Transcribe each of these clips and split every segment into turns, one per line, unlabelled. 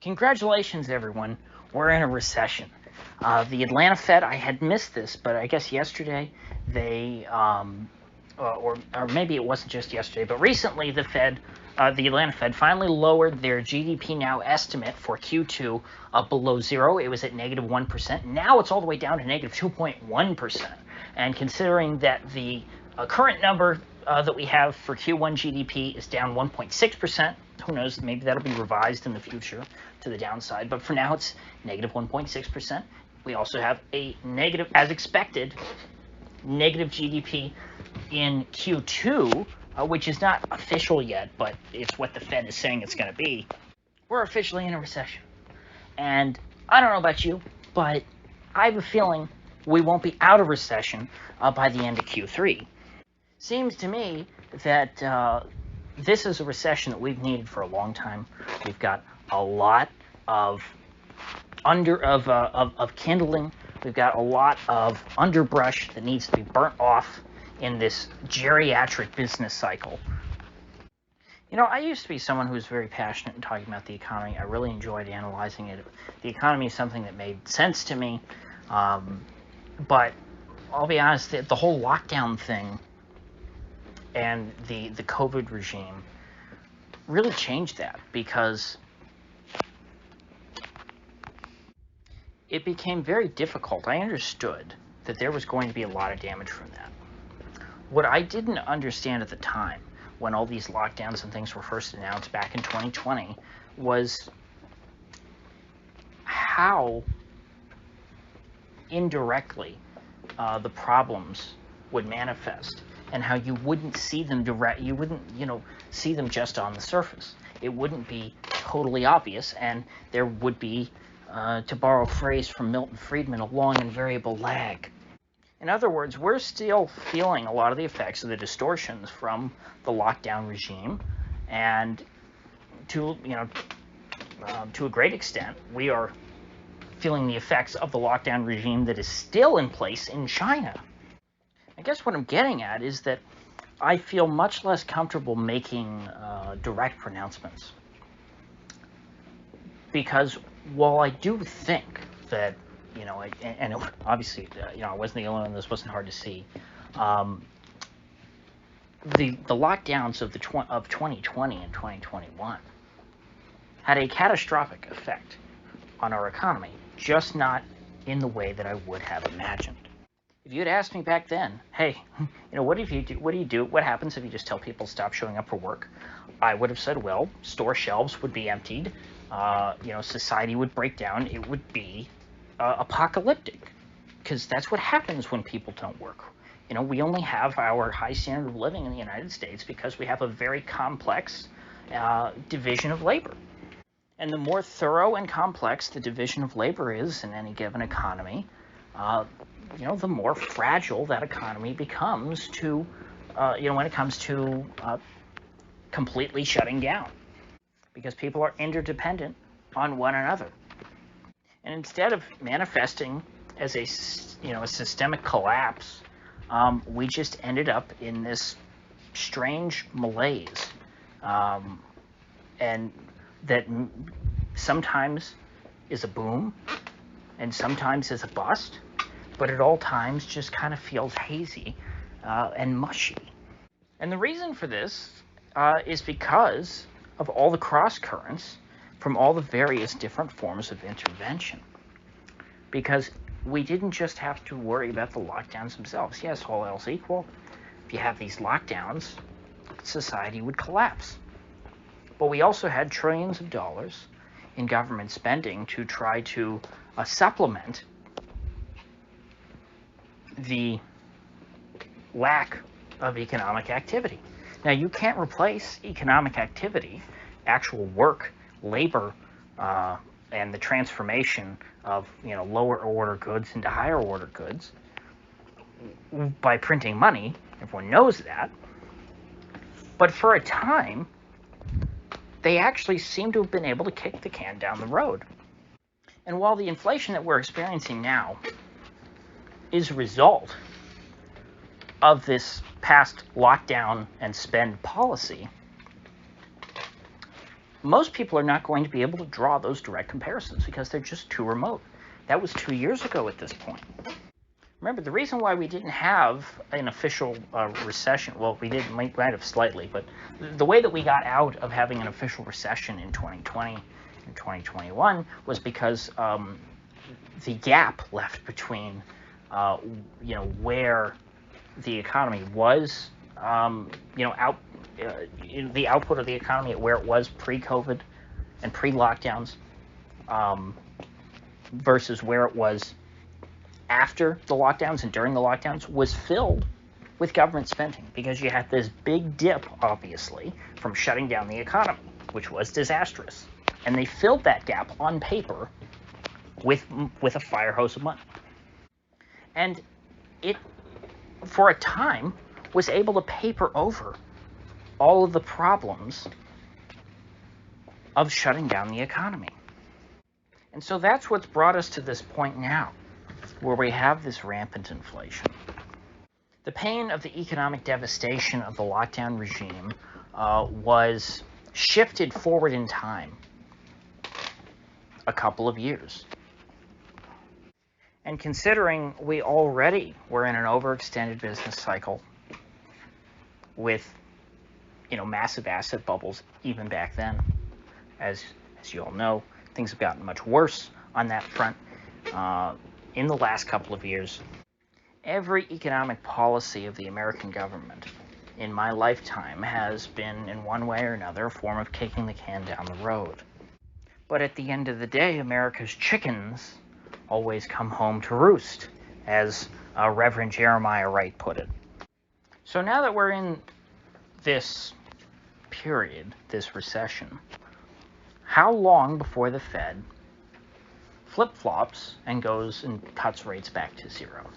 Congratulations, everyone. We're in a recession. The Atlanta Fed, I had missed this, but I guess yesterday they, or maybe it wasn't just yesterday, but recently the Atlanta Fed finally lowered their GDP now estimate for Q2 below zero. It was at negative 1%. Now it's all the way down to negative 2.1%. And considering that the current number that we have for Q1 GDP is down 1.6%, who knows, maybe that'll be revised in the future to the downside, but for now it's negative 1.6%. We also have a negative, as expected, negative GDP in Q2, which is not official yet, but it's what the Fed is saying it's going to be. We're officially in a recession. And I don't know about you, but I have a feeling we won't be out of recession by the end of Q3. Seems to me that this is a recession that we've needed for a long time. We've got a lot of kindling. We've got a lot of underbrush that needs to be burnt off in this geriatric business cycle. You know, I used to be someone who was very passionate in talking about the economy. I really enjoyed analyzing it. The economy is something that made sense to me. But I'll be honest, the whole lockdown thing and the COVID regime really changed that, because it became very difficult. I understood that there was going to be a lot of damage from that. What I didn't understand at the time, when all these lockdowns and things were first announced back in 2020, was how indirectly the problems would manifest, and how you wouldn't see them you wouldn't, see them just on the surface. It wouldn't be totally obvious, and there would be, to borrow a phrase from Milton Friedman, a long and variable lag. In other words, we're still feeling a lot of the effects of the distortions from the lockdown regime, and to a great extent, we are feeling the effects of the lockdown regime that is still in place in China. I guess what I'm getting at is that I feel much less comfortable making direct pronouncements, because while I do think that, and obviously, I wasn't the only one, this wasn't hard to see, the lockdowns of 2020 and 2021 had a catastrophic effect on our economy, just not in the way that I would have imagined. If you had asked me back then, hey, what do you do? What happens if you just tell people stop showing up for work? I would have said, well, store shelves would be emptied. Society would break down. It would be apocalyptic, because that's what happens when people don't work. We only have our high standard of living in the United States because we have a very complex division of labor. And the more thorough and complex the division of labor is in any given economy, the more fragile that economy becomes to, when it comes to completely shutting down, because people are interdependent on one another. And instead of manifesting as a systemic collapse, we just ended up in this strange malaise, and that sometimes is a boom and sometimes is a bust, but at all times just kind of feels hazy and mushy. And the reason for this is because of all the cross currents from all the various different forms of intervention. Because we didn't just have to worry about the lockdowns themselves. Yes, all else equal, if you have these lockdowns, society would collapse. But we also had trillions of dollars in government spending to try to supplement the lack of economic activity. Now, you can't replace economic activity, actual work, labor, and the transformation of lower order goods into higher order goods by printing money. Everyone knows that. But for a time, they actually seem to have been able to kick the can down the road. And while the inflation that we're experiencing now is a result of this past lockdown and spend policy, most people are not going to be able to draw those direct comparisons because they're just too remote. That was 2 years ago at this point. Remember, the reason why we didn't have an official recession, well, we did, might have slightly, but the way that we got out of having an official recession in 2020 and 2021 was because the gap left between, where the economy was, the output of the economy at where it was pre-COVID and pre-lockdowns, versus where it was after the lockdowns and during the lockdowns, was filled with government spending, because you had this big dip, obviously, from shutting down the economy, which was disastrous. And they filled that gap on paper with a fire hose of money. And it, for a time, was able to paper over all of the problems of shutting down the economy. And so that's what's brought us to this point now, where we have this rampant inflation. The pain of the economic devastation of the lockdown regime was shifted forward in time a couple of years. And considering we already were in an overextended business cycle with, massive asset bubbles even back then, as you all know, things have gotten much worse on that front in the last couple of years. Every economic policy of the American government in my lifetime has been, in one way or another, a form of kicking the can down the road. But at the end of the day, America's chickens always come home to roost, as Reverend Jeremiah Wright put it. So now that we're in this period, this recession, how long before the Fed flip-flops and goes and cuts rates back to zero?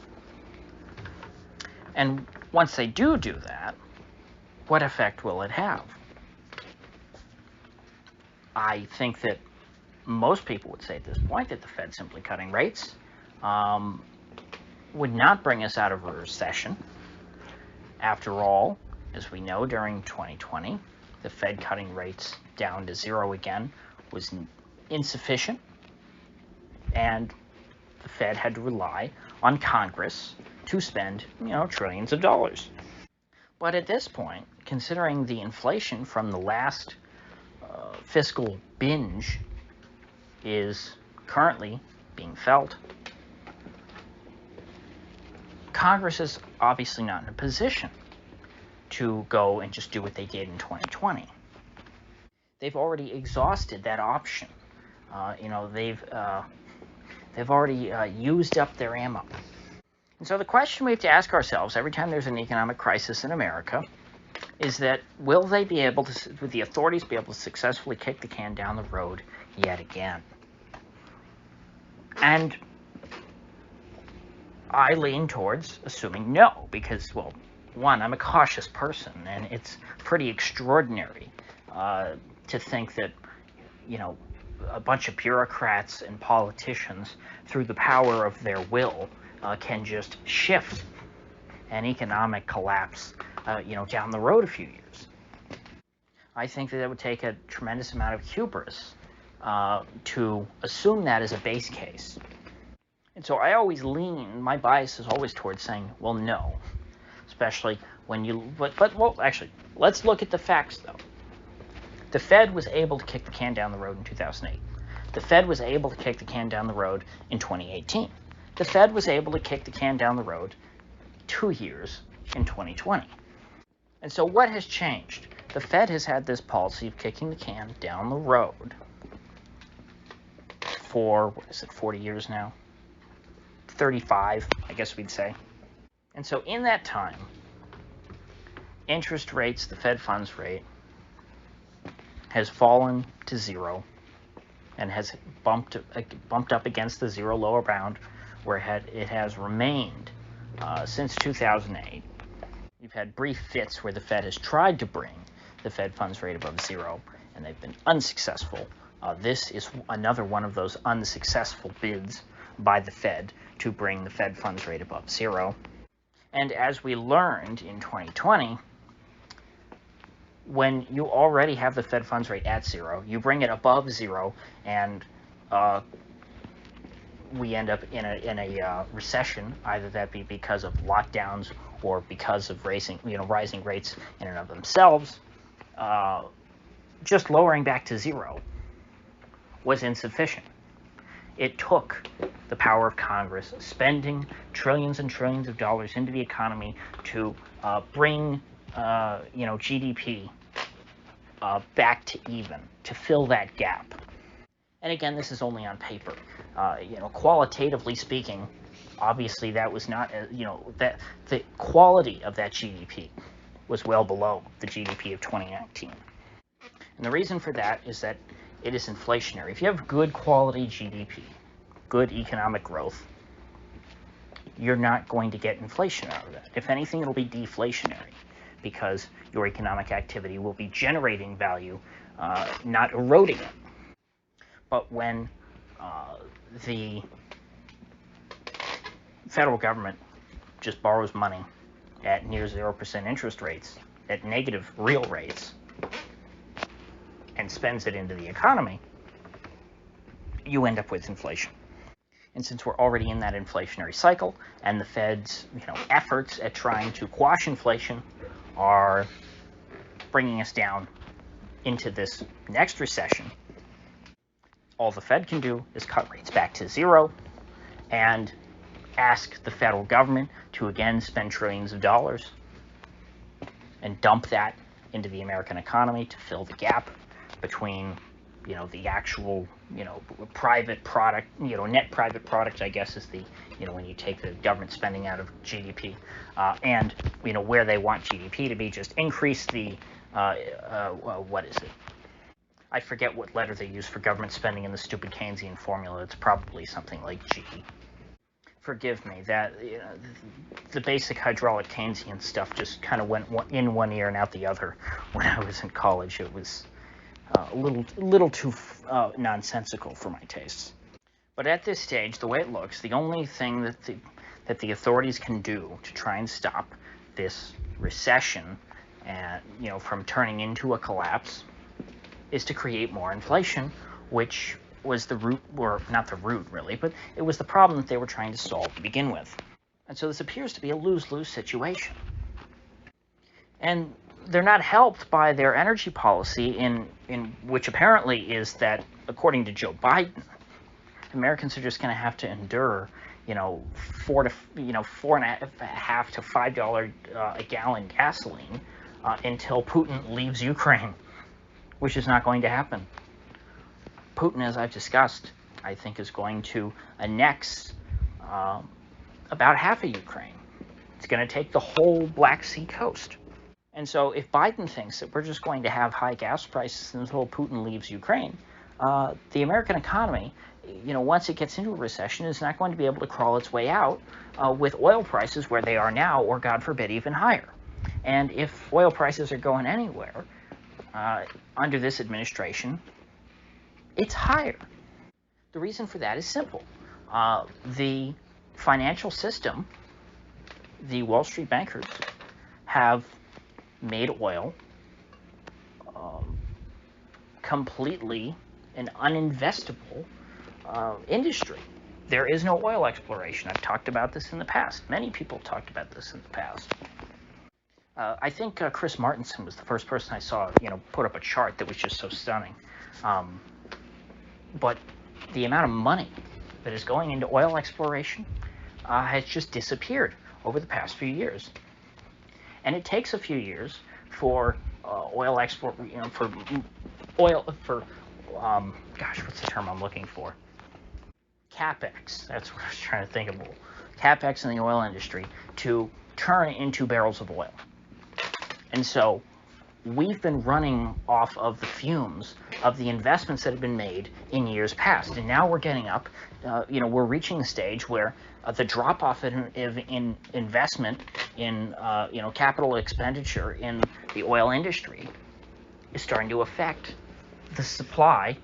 And once they do that, what effect will it have? I think that most people would say at this point that the Fed simply cutting rates would not bring us out of a recession. After all, as we know, during 2020, the Fed cutting rates down to zero again was insufficient, and the Fed had to rely on Congress to spend, trillions of dollars. But at this point, considering the inflation from the last fiscal binge is currently being felt, Congress is obviously not in a position to go and just do what they did in 2020. They've already exhausted that option. They've already used up their ammo. And so the question we have to ask ourselves every time there's an economic crisis in America is that will the authorities be able to successfully kick the can down the road yet again? And I lean towards assuming no, because, well, one, I'm a cautious person, and it's pretty extraordinary to think that, a bunch of bureaucrats and politicians, through the power of their will, can just shift an economic collapse, down the road a few years. I think that it would take a tremendous amount of hubris to assume that as a base case. And so I always my bias is always towards saying, well, no. Especially when actually, let's look at the facts, though. The Fed was able to kick the can down the road in 2008. The Fed was able to kick the can down the road in 2018. The Fed was able to kick the can down the road 2 years in 2020. And so what has changed? The Fed has had this policy of kicking the can down the road for, 40 years now? 35, I guess we'd say. And so in that time, interest rates, the Fed funds rate, has fallen to zero and has bumped up against the zero lower bound, where it has remained since 2008. You've had brief fits where the Fed has tried to bring the Fed funds rate above zero, and they've been unsuccessful. This is another one of those unsuccessful bids by the Fed to bring the Fed funds rate above zero. And as we learned in 2020, when you already have the Fed funds rate at zero, you bring it above zero, and we end up in a recession, either that be because of lockdowns or because of rising rates in and of themselves. Just lowering back to zero was insufficient. It took the power of Congress spending trillions and trillions of dollars into the economy to bring GDP back to even, to fill that gap. And again, this is only on paper. Qualitatively speaking, obviously that was not, that the quality of that GDP was well below the GDP of 2019. And the reason for that is that it is inflationary. If you have good quality GDP, good economic growth, you're not going to get inflation out of that. If anything, it'll be deflationary, because your economic activity will be generating value, not eroding it. But when the federal government just borrows money at near 0% interest rates, at negative real rates, and spends it into the economy, you end up with inflation. And since we're already in that inflationary cycle, and the Fed's efforts at trying to quash inflation are bringing us down into this next recession, all the Fed can do is cut rates back to zero and ask the federal government to again spend trillions of dollars and dump that into the American economy to fill the gap between the actual private product, net private product, I guess, is the when you take the government spending out of GDP, and where they want GDP to be, just increase the what is it? I forget what letter they use for government spending in the stupid Keynesian formula. It's probably something like G. Forgive me, that the basic hydraulic Keynesian stuff just kind of went in one ear and out the other when I was in college. It was a little too nonsensical for my tastes. But at this stage, the way it looks, the only thing that the authorities can do to try and stop this recession and from turning into a collapse is to create more inflation, which was the root, or not the root really, but it was the problem that they were trying to solve to begin with. And so this appears to be a lose-lose situation. And they're not helped by their energy policy, in which apparently is that, according to Joe Biden, Americans are just going to have to endure, $4.5 to $5 a gallon gasoline until Putin leaves Ukraine, which is not going to happen. Putin, as I've discussed, I think is going to annex about half of Ukraine. It's going to take the whole Black Sea coast. And so if Biden thinks that we're just going to have high gas prices until Putin leaves Ukraine, the American economy, once it gets into a recession, is not going to be able to crawl its way out with oil prices where they are now, or God forbid, even higher. And if oil prices are going anywhere under this administration, it's higher. The reason for that is simple. The financial system, the Wall Street bankers, have made oil completely an uninvestable industry. There is no oil exploration. I've talked about this in the past. Many people have talked about this in the past. I think Chris Martenson was the first person I saw, put up a chart that was just so stunning. But the amount of money that is going into oil exploration has just disappeared over the past few years. And it takes a few years for oil export, for what's the term I'm looking for? CapEx. That's what I was trying to think of. CapEx in the oil industry to turn into barrels of oil. And so we've been running off of the fumes of the investments that have been made in years past. And now we're getting up, we're reaching the stage where the drop-off in investment in, capital expenditure in the oil industry is starting to affect the supply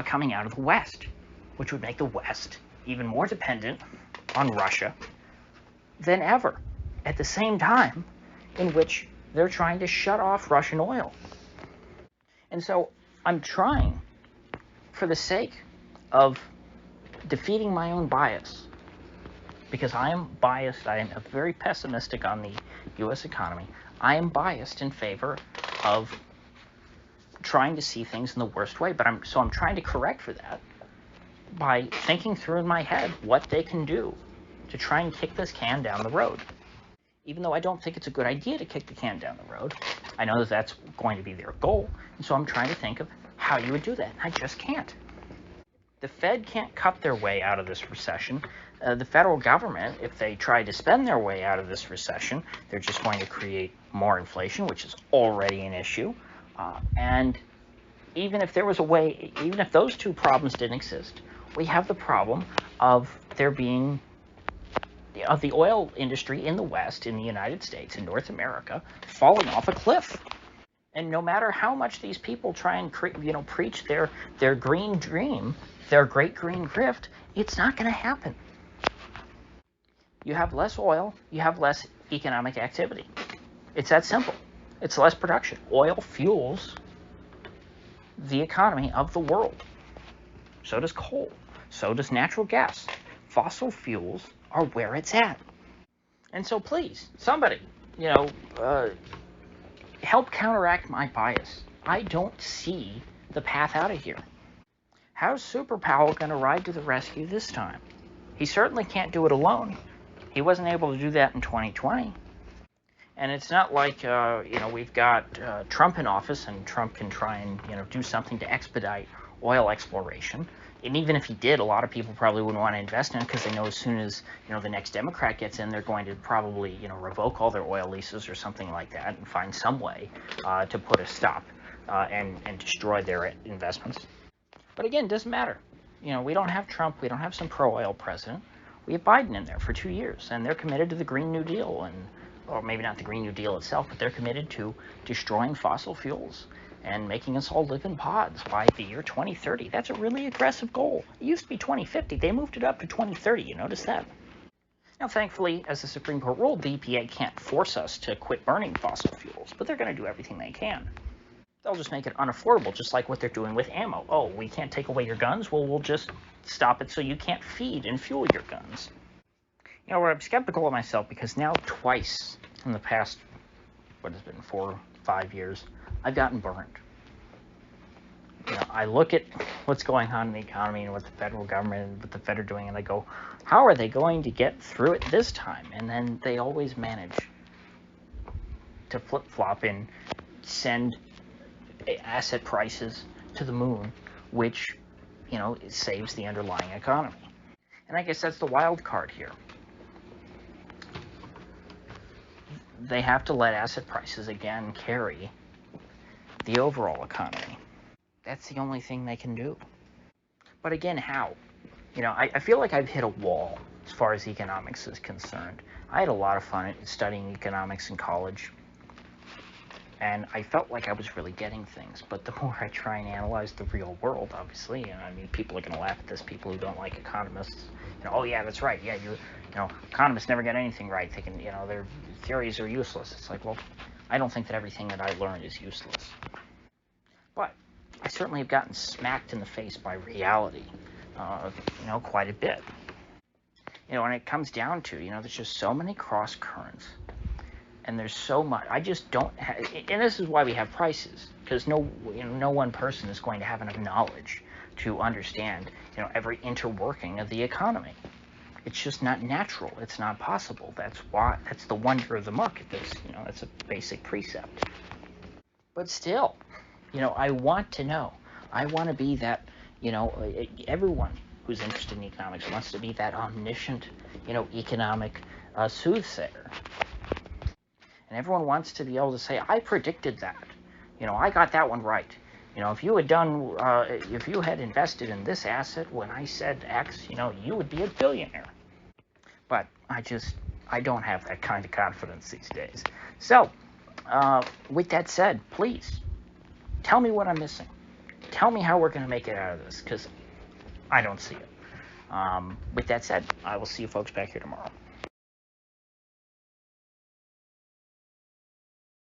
coming out of the West, which would make the West even more dependent on Russia than ever, at the same time in which they're trying to shut off Russian oil. And so I'm trying, for the sake of defeating my own bias, because I am biased, I am very pessimistic on the U.S. economy. I am biased in favor of trying to see things in the worst way, but I'm trying to correct for that by thinking through in my head what they can do to try and kick this can down the road. Even though I don't think it's a good idea to kick the can down the road, I know that that's going to be their goal, and so I'm trying to think of how you would do that. I just can't. The Fed can't cut their way out of this recession. The federal government, if they try to spend their way out of this recession, they're just going to create more inflation, which is already an issue. And even if there was a way, even if those two problems didn't exist, we have the problem of there being, of the oil industry in the West, in the United States, in North America, falling off a cliff. And no matter how much these people try and preach their green dream, their great green grift, it's not going to happen. You have less oil, you have less economic activity. It's that simple. It's less production. Oil fuels the economy of the world. So does coal. So does natural gas. Fossil fuels are where it's at. And so please, somebody, help counteract my bias. I don't see the path out of here. How's Super Powell going to ride to the rescue this time? He certainly can't do it alone. He wasn't able to do that in 2020. And it's not like, we've got Trump in office and Trump can try and, do something to expedite oil exploration. And even if he did, a lot of people probably wouldn't want to invest in it because they know as soon as, the next Democrat gets in, they're going to probably, revoke all their oil leases or something like that and find some way to put a stop and destroy their investments. But again, it doesn't matter. We don't have Trump. We don't have some pro-oil president. We have Biden in there for 2 years, and they're committed to the Green New Deal, or maybe not the Green New Deal itself, but they're committed to destroying fossil fuels and making us all live in pods by the year 2030. That's a really aggressive goal. It used to be 2050. They moved it up to 2030. You notice that? Now, thankfully, as the Supreme Court ruled, the EPA can't force us to quit burning fossil fuels, but they're going to do everything they can. They'll just make it unaffordable, just like what they're doing with ammo. Oh, we can't take away your guns? Well, we'll just stop it so you can't feed and fuel your guns. I'm skeptical of myself because now twice in the past, 4 or 5 years, I've gotten burned. I look at what's going on in the economy and what the federal government and what the Fed are doing, and I go, how are they going to get through it this time? And then they always manage to flip-flop and send asset prices to the moon, which, it saves the underlying economy. And I guess that's the wild card here. They have to let asset prices again carry the overall economy. That's the only thing they can do. But again, how? I feel like I've hit a wall as far as economics is concerned. I had a lot of fun studying economics in college, and I felt like I was really getting things. But the more I try and analyze the real world, obviously, people are going to laugh at this, people who don't like economists. Oh yeah, that's right. Yeah, economists never get anything right. They can, their theories are useless. It's like, well, I don't think that everything that I learned is useless. But I certainly have gotten smacked in the face by reality, quite a bit. And it comes down to, there's just so many cross currents, and there's so much. I just don't have, and this is why we have prices, because no one person is going to have enough knowledge to understand, every interworking of the economy. It's just not natural. It's not possible. That's the wonder of the market. That's a basic precept. But still, I want to know. I want to be that, everyone who's interested in economics wants to be that omniscient, economic soothsayer. And everyone wants to be able to say, I predicted that. I got that one right. If you had invested in this asset when I said X, you would be a billionaire. But I don't have that kind of confidence these days. So, with that said, please, tell me what I'm missing. Tell me how we're going to make it out of this, because I don't see it. With that said, I will see you folks back here tomorrow.